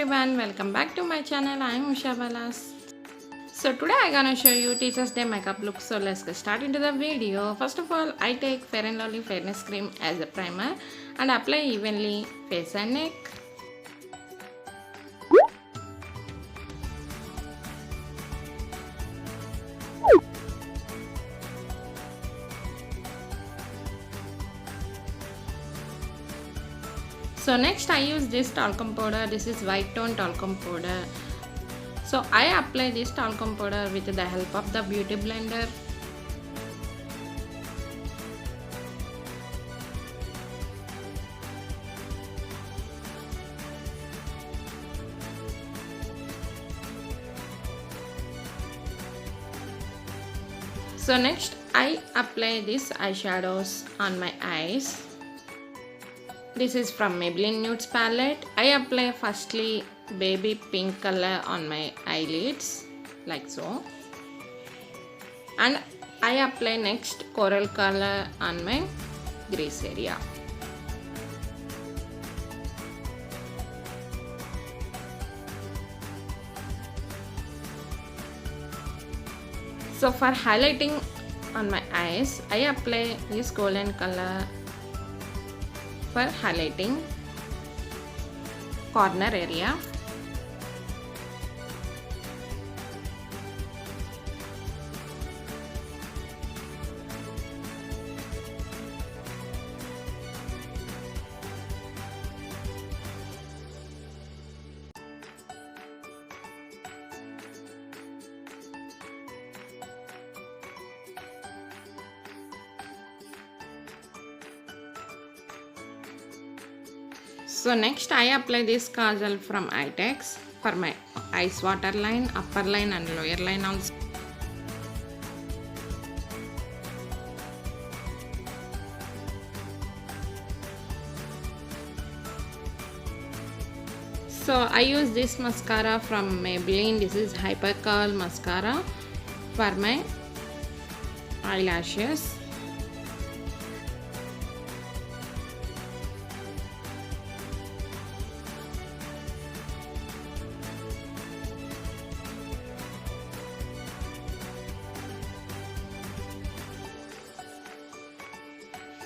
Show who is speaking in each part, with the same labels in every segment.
Speaker 1: everyone, welcome back to my channel. I am UshaBala. So today I gonna show you Teachers Day makeup look. So let's get start into the video. First of all, I take Fair and Lovely Fairness Cream as a primer and apply evenly face and neck. So next I use this talcum powder. This is white tone talcum powder. So I apply this talcum powder with the help of the beauty blender. So next I apply these eyeshadows on my eyes. This is from Maybelline Nudes palette. I apply firstly baby pink color on my eyelids like so, and I apply next coral color on my crease area. So for highlighting on my eyes, I apply this golden color for highlighting corner area. So next I apply this kajal from Itex for my eyes waterline, upper line and lower line also. So I use this mascara from Maybelline. This is Hyper Curl mascara for my eyelashes.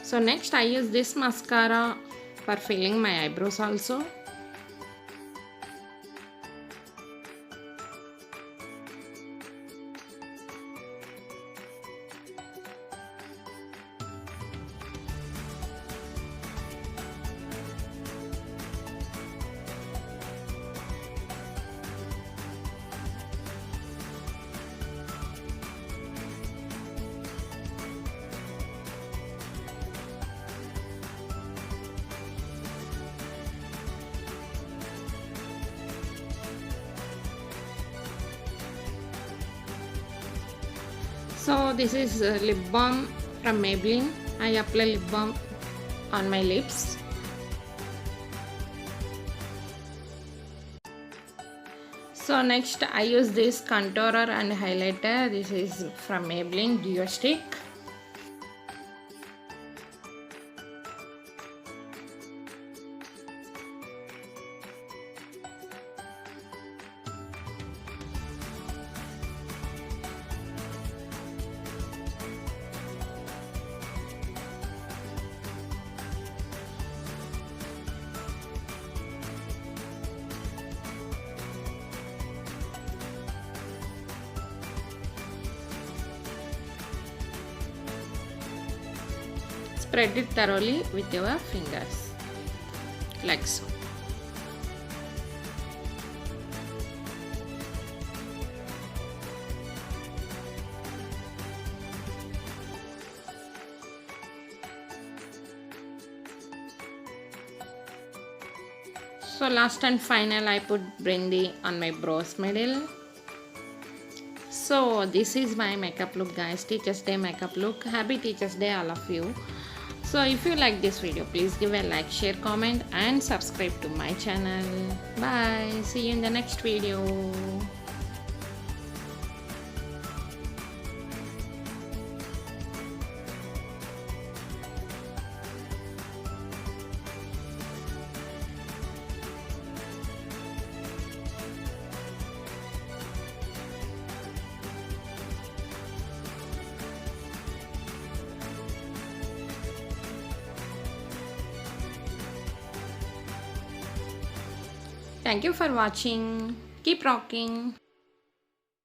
Speaker 1: So next I use this mascara for filling my eyebrows also. So this is lip balm from Maybelline. I apply lip balm on my lips. So next I use this contourer and highlighter. This is from Maybelline Duo Stick. Spread it thoroughly with your fingers, like so. So last and final, I put brandy on my brows middle. So this is my makeup look, guys. Teachers Day makeup look. Happy Teachers Day all of you. So if you like this video, please give a like, share, comment and subscribe to my channel. Bye. See you in the next video. Thank you for watching. Keep rocking.